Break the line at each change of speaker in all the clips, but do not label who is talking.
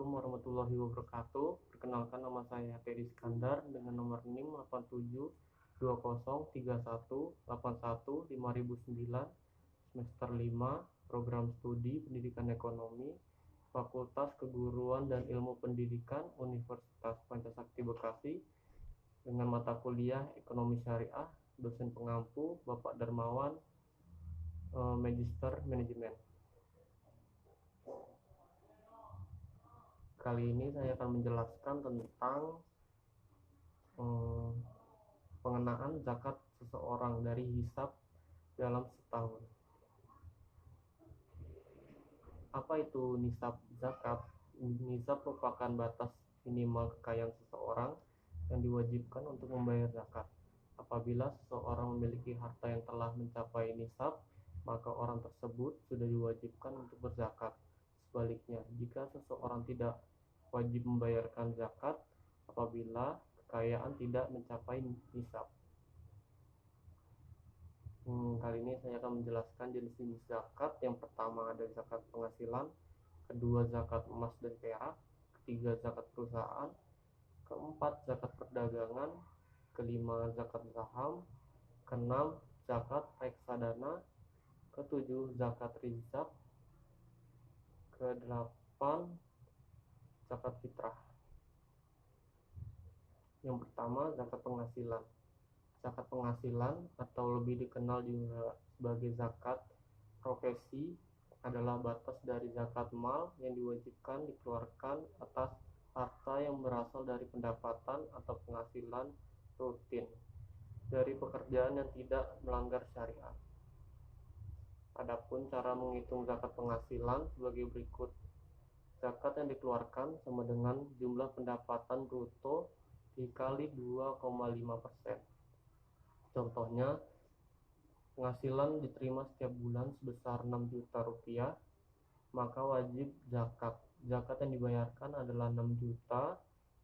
Assalamualaikum warahmatullahi wabarakatuh. Perkenalkan, nama saya Teddy Iskandar dengan nomor NIM 872031815009, semester 5, program studi Pendidikan Ekonomi, Fakultas Keguruan dan Ilmu Pendidikan Universitas Pancasakti Bekasi, dengan mata kuliah Ekonomi Syariah, dosen pengampu Bapak Darmawan, Magister Manajemen. Kali ini saya akan menjelaskan tentang pengenaan zakat seseorang dari hisab dalam setahun. Apa itu nisab zakat? Nisab merupakan batas minimal kekayaan seseorang yang diwajibkan untuk membayar zakat. Apabila seseorang memiliki harta yang telah mencapai nisab, maka orang tersebut sudah diwajibkan untuk berzakat. Sebaliknya, jika seseorang tidak wajib membayarkan zakat apabila kekayaan tidak mencapai nisab. Kali ini saya akan menjelaskan jenis-jenis zakat. Yang pertama ada zakat penghasilan, kedua zakat emas dan perak, ketiga zakat perusahaan, keempat zakat perdagangan, kelima zakat saham, keenam zakat reksadana, ketujuh zakat rizab, kedelapan zakat fitrah. Yang pertama, zakat penghasilan. Zakat penghasilan atau lebih dikenal juga sebagai zakat profesi adalah batas dari zakat mal yang diwajibkan dikeluarkan atas harta yang berasal dari pendapatan atau penghasilan rutin dari pekerjaan yang tidak melanggar syariat. Adapun cara menghitung zakat penghasilan sebagai berikut. Zakat yang dikeluarkan sama dengan jumlah pendapatan bruto dikali 2,5%. Contohnya, penghasilan diterima setiap bulan sebesar 6 juta rupiah, maka wajib zakat. Zakat yang dibayarkan adalah 6 juta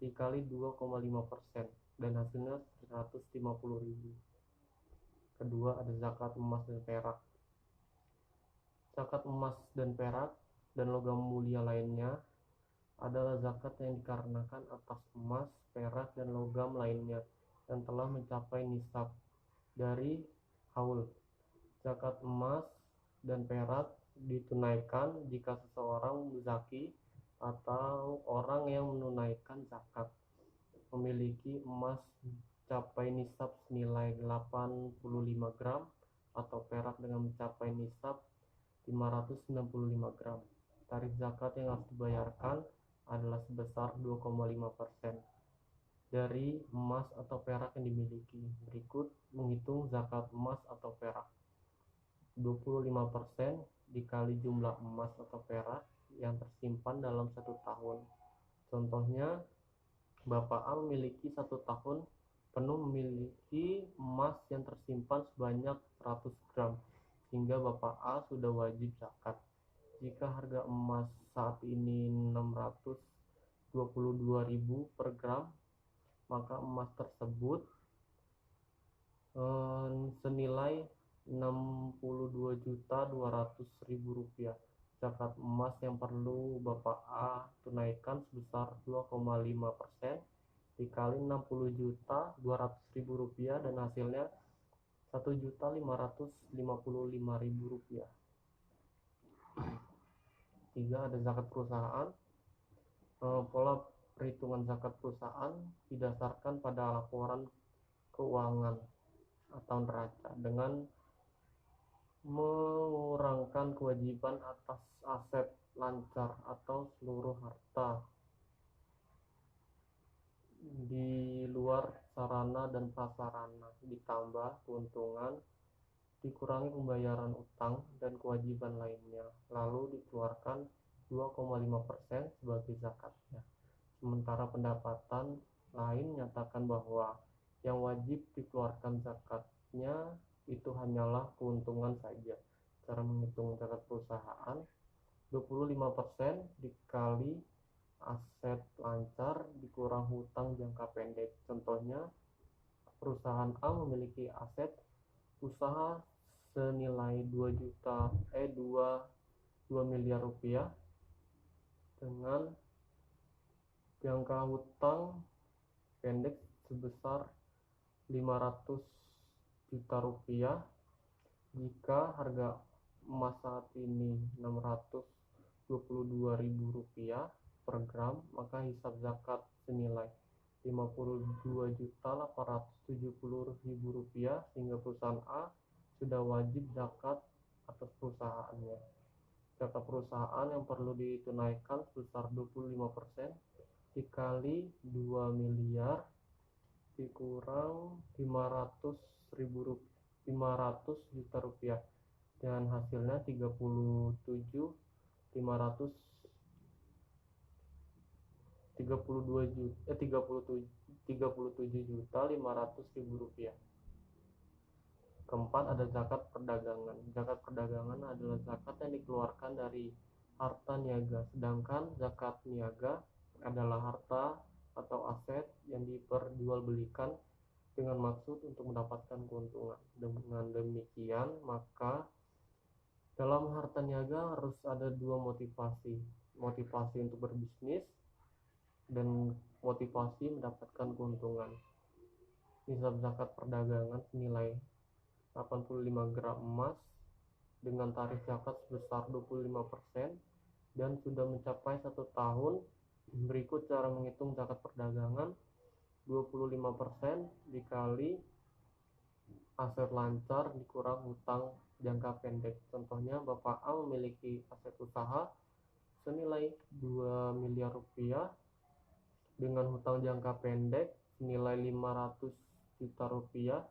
dikali 2,5% dan hasilnya 150.000. Kedua, ada zakat emas dan perak. Zakat emas dan perak dan logam mulia lainnya adalah zakat yang dikarenakan atas emas, perak, dan logam lainnya yang telah mencapai nisab dari haul. Zakat emas dan perak ditunaikan jika seseorang muzaki atau orang yang menunaikan zakat memiliki emas mencapai nisab senilai 85 gram atau perak dengan mencapai nisab 595 gram. Tarif zakat yang harus dibayarkan adalah sebesar 2,5% dari emas atau perak yang dimiliki. Berikut menghitung zakat emas atau perak. 25% dikali jumlah emas atau perak yang tersimpan dalam 1 tahun. Contohnya, Bapak A memiliki 1 tahun penuh memiliki emas yang tersimpan sebanyak 100 gram, sehingga Bapak A sudah wajib zakat. Jika harga emas saat ini 622.000 per gram, maka emas tersebut senilai 62.200.000 rupiah. Zakat emas yang perlu Bapak A tunaikan sebesar 2,5% dikali 60.200.000 rupiah dan hasilnya 1.555.000 rupiah. 3. Ada zakat perusahaan. Pola perhitungan zakat perusahaan didasarkan pada laporan keuangan atau neraca dengan mengurangkan kewajiban atas aset lancar atau seluruh harta di luar sarana dan prasarana, ditambah keuntungan, dikurangi pembayaran utang dan kewajiban lainnya, lalu dikeluarkan 2,5% sebagai zakatnya. Sementara pendapatan lain menyatakan bahwa yang wajib dikeluarkan zakatnya itu hanyalah keuntungan saja. Cara menghitung zakat perusahaan, 25% dikali aset lancar dikurang hutang jangka pendek. Contohnya, perusahaan A memiliki aset usaha senilai 2 miliar rupiah dengan Jangka hutang pendek sebesar 500 juta rupiah. Jika harga emas saat ini 622.000 rupiah per gram, maka hisab zakat senilai 52.870.000 rupiah, sehingga perusahaan A sudah wajib zakat atas perusahaannya. Zakat perusahaan yang perlu ditunaikan sebesar 25% dikali 2 miliar dikurang 500 juta rupiah, dan hasilnya 32 juta 500.000 rupiah. Keempat, ada zakat perdagangan. Zakat perdagangan adalah zakat yang dikeluarkan dari harta niaga, sedangkan zakat niaga adalah harta atau aset yang diperjualbelikan dengan maksud untuk mendapatkan keuntungan. Dengan demikian, maka dalam harta niaga harus ada dua motivasi untuk berbisnis dan motivasi mendapatkan keuntungan. Nisab zakat perdagangan senilai 85 gram emas dengan tarif zakat sebesar 25% dan sudah mencapai 1 tahun. Berikut cara menghitung zakat perdagangan. 25% dikali aset lancar dikurang hutang jangka pendek. Contohnya, Bapak A memiliki aset usaha senilai 2 miliar rupiah dengan hutang jangka pendek senilai 50 juta rupiah.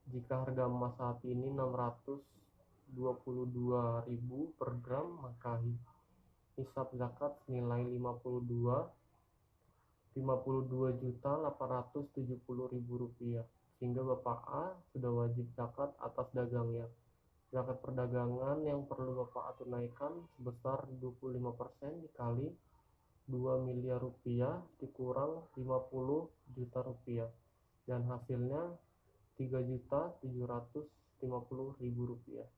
Jika harga emas saat ini 622.000 per gram, maka hisab zakat senilai 52.870.000 rupiah, sehingga Bapak A sudah wajib zakat atas dagangnya. Zakat perdagangan yang perlu Bapak A tunaikan sebesar 25% dikali 2 miliar rupiah dikurang 50 juta rupiah, dan hasilnya 3.750.000 rupiah.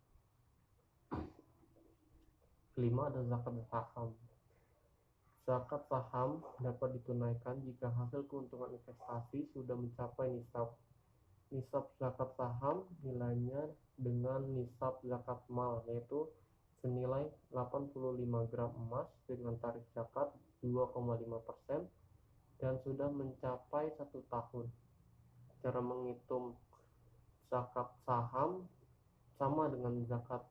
Kelima, ada zakat saham. Zakat saham dapat ditunaikan jika hasil keuntungan investasi sudah mencapai nisab. Nisab zakat saham nilainya dengan nisab zakat mal, yaitu senilai 85 gram emas dengan tarif zakat 2,5% dan sudah mencapai 1 tahun. Cara menghitung zakat saham sama dengan zakat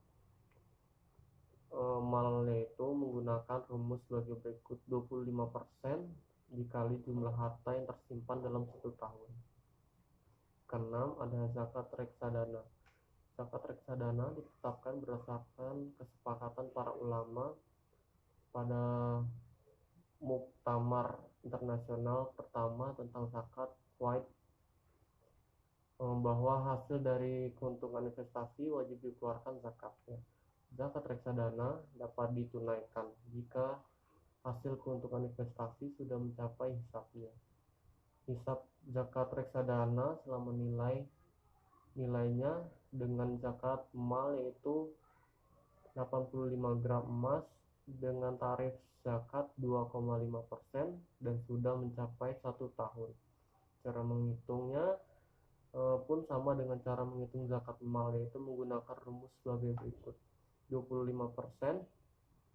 mal, yaitu menggunakan rumus sebagai berikut: 25% dikali jumlah harta yang tersimpan dalam 1 tahun. Keenam, ada zakat reksadana. Zakat reksadana ditetapkan berdasarkan kesepakatan para ulama pada Muktamar Internasional pertama tentang zakat Kuwait, bahwa hasil dari keuntungan investasi wajib dikeluarkan zakatnya. Zakat reksadana dapat ditunaikan jika hasil keuntungan investasi sudah mencapai hisabnya. Hisab zakat reksadana selama nilainya dengan zakat mal, yaitu 85 gram emas dengan tarif zakat 2,5% dan sudah mencapai 1 tahun. Cara menghitungnya pun sama dengan cara menghitung zakat mal, yaitu menggunakan rumus sebagai berikut: 25%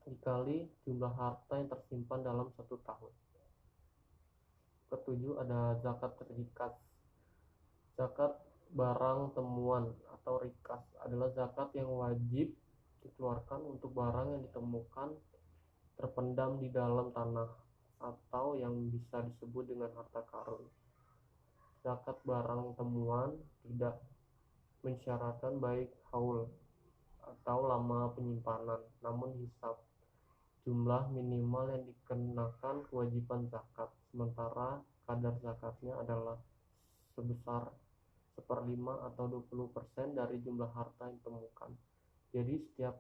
dikali jumlah harta yang tersimpan dalam 1 tahun. Ketujuh, ada zakat rikas. Zakat barang temuan atau rikas adalah zakat yang wajib dikeluarkan untuk barang yang ditemukan terpendam di dalam tanah atau yang bisa disebut dengan harta karun. Zakat barang temuan tidak mensyaratkan baik haul atau lama penyimpanan, namun hisab jumlah minimal yang dikenakan kewajiban zakat, sementara kadar zakatnya adalah sebesar 1/5 atau 20% dari jumlah harta yang ditemukan. Jadi setiap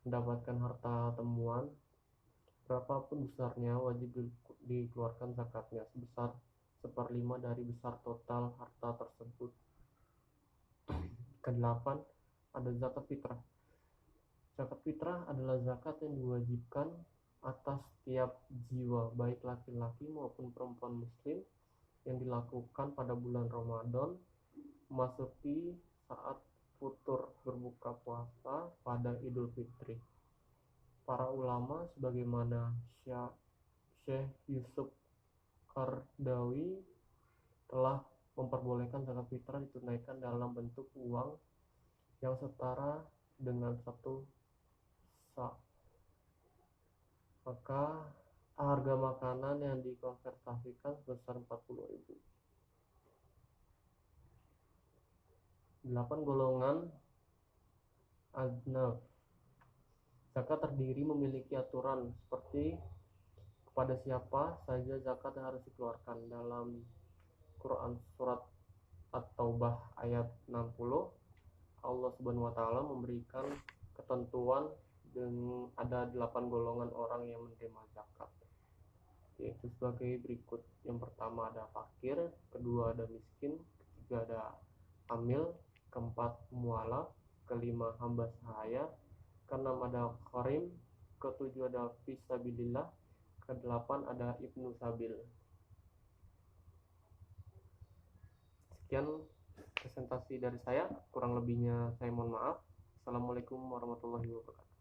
mendapatkan harta temuan, berapapun besarnya, wajib dikeluarkan zakatnya sebesar 1/5 dari besar total harta tersebut. Kedelapan, ada zakat fitrah. Zakat fitrah adalah zakat yang diwajibkan atas tiap jiwa baik laki-laki maupun perempuan muslim yang dilakukan pada bulan Ramadan memasuki saat futur berbuka puasa pada Idul Fitri. Para ulama sebagaimana Syekh Yusuf Qardawi telah memperbolehkan zakat fitrah ditunaikan dalam bentuk uang yang setara dengan 1 sa. Maka harga makanan yang dikonvertasikan sebesar 40.000. 8 golongan aznaf. Zakat terdiri memiliki aturan seperti kepada siapa saja zakat harus dikeluarkan. Dalam Quran surat At-Taubah ayat 60, Allah Subhanahu wa taala memberikan ketentuan dan ada 8 golongan orang yang menerima zakat, yaitu sebagai berikut. Yang pertama ada fakir, kedua ada miskin, ketiga ada hamil, keempat mualaf, kelima hamba sahaya, keenam ada qarim, ketujuh ada fisabilillah, kedelapan ada ibnu sabil. Sekian presentasi dari saya, kurang lebihnya saya mohon maaf. Assalamualaikum warahmatullahi wabarakatuh.